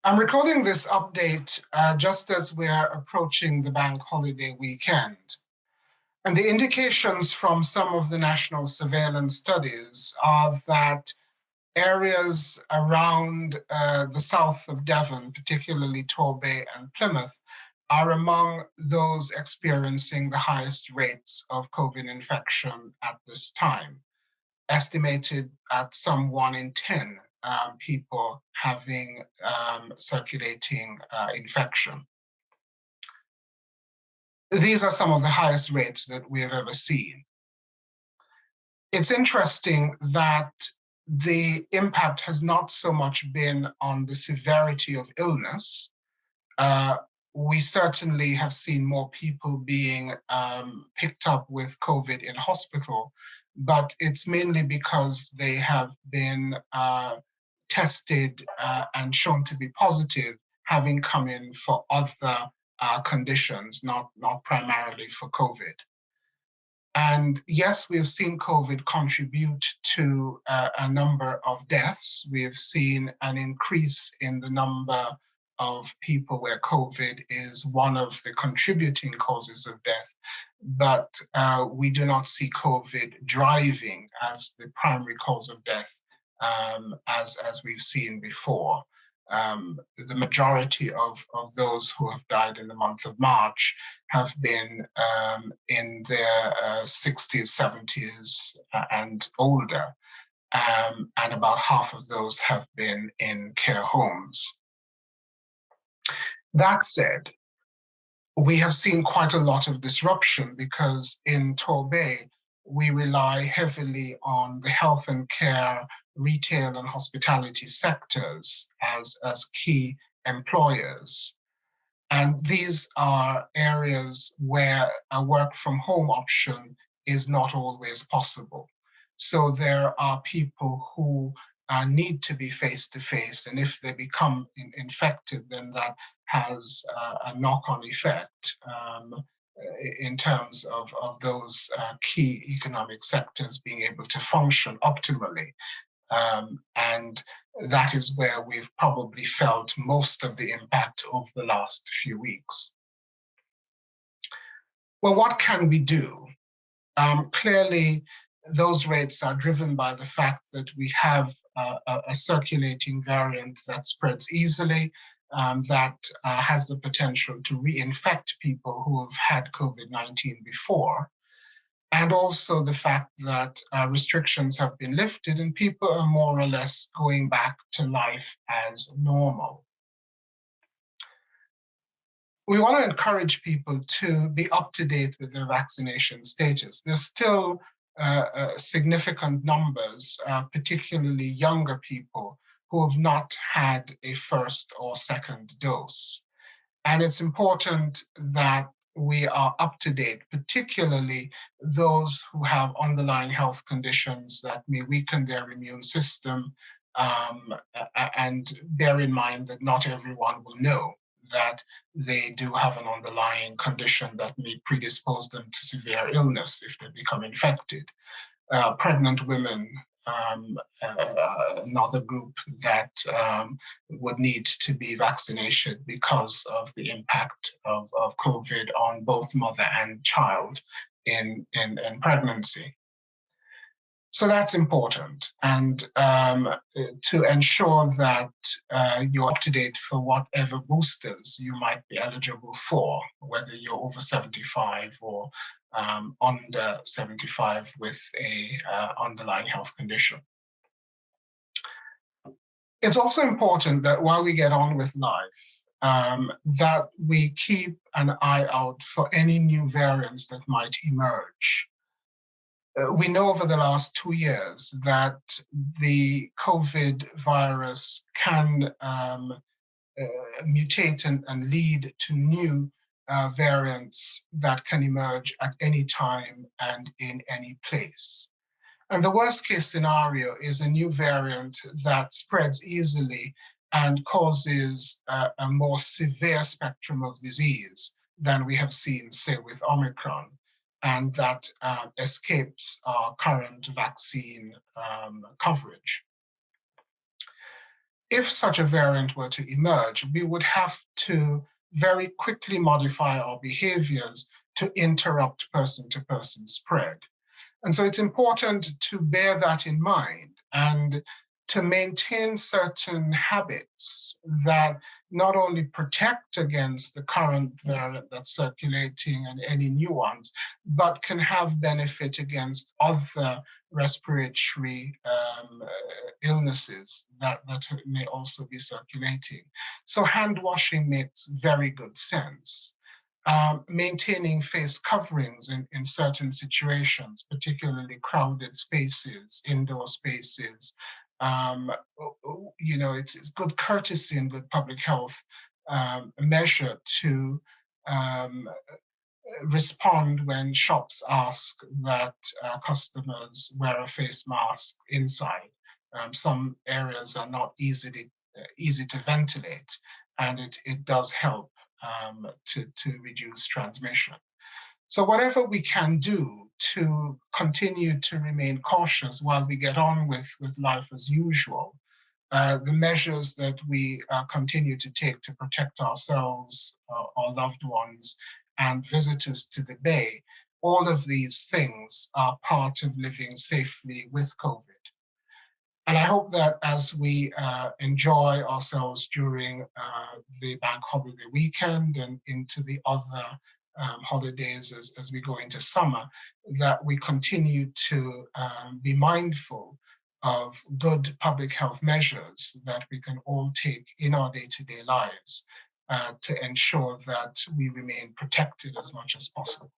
I'm recording this update just as we are approaching the bank holiday weekend. And the indications from some of the national surveillance studies are that areas around the south of Devon, particularly Torbay and Plymouth, are among those experiencing the highest rates of COVID infection at this time, estimated at some 1 in 10 people having circulating infection. These are some of the highest rates that we have ever seen. It's interesting that the impact has not so much been on the severity of illness. We certainly have seen more people being picked up with COVID in hospital, but it's mainly because they have been tested and shown to be positive, having come in for other conditions, not primarily for COVID. And yes, we have seen COVID contribute to a number of deaths. We have seen an increase in the number of people where COVID is one of the contributing causes of death, but we do not see COVID driving as the primary cause of death as we've seen before. The majority of those who have died in the month of March have been in their 60s, 70s, and older, and about half of those have been in care homes. That said, we have seen quite a lot of disruption because in Torbay, we rely heavily on the health and care, retail and hospitality sectors as key employers. And these are areas where a work from home option is not always possible. So there are people who need to be face-to-face, and if they become infected, then that has a knock-on effect in terms of those key economic sectors being able to function optimally. And that is where we've probably felt most of the impact over the last few weeks. Well, what can we do? Clearly, those rates are driven by the fact that we have a circulating variant that spreads easily, that has the potential to reinfect people who have had COVID-19 before. And also the fact that restrictions have been lifted and people are more or less going back to life as normal. We want to encourage people to be up to date with their vaccination status. There's still significant numbers, particularly younger people, who have not had a first or second dose. And it's important that we are up to date, particularly those who have underlying health conditions that may weaken their immune system, and bear in mind that not everyone will know that they do have an underlying condition that may predispose them to severe illness if they become infected. Pregnant women, another group that would need to be vaccinated because of the impact of COVID on both mother and child in pregnancy. So that's important, and to ensure that you're up to date for whatever boosters you might be eligible for, whether you're over 75 or under 75 with a underlying health condition. It's also important that while we get on with life, that we keep an eye out for any new variants that might emerge. We know over the last 2 years that the COVID virus can mutate and lead to new variants that can emerge at any time and in any place. And the worst case scenario is a new variant that spreads easily and causes a more severe spectrum of disease than we have seen, say, with Omicron, and that escapes our current vaccine coverage. if such a variant were to emerge, we would have to very quickly modify our behaviors to interrupt person-to-person spread. And so it's important to bear that in mind and to maintain certain habits that not only protect against the current variant that's circulating and any new ones, but can have benefit against other respiratory illnesses that may also be circulating. So hand washing makes very good sense. Maintaining face coverings in certain situations, particularly crowded spaces, indoor spaces. It's good courtesy and good public health measure to respond when shops ask that customers wear a face mask inside. Some areas are not easy to ventilate, and it does help to reduce transmission. So whatever we can do to continue to remain cautious while we get on with life as usual, the measures that we continue to take to protect ourselves, our loved ones, and visitors to the Bay, all of these things are part of living safely with COVID. And I hope that as we enjoy ourselves during the bank holiday weekend and into the other holidays as we go into summer, that we continue to be mindful of good public health measures that we can all take in our day-to-day lives to ensure that we remain protected as much as possible.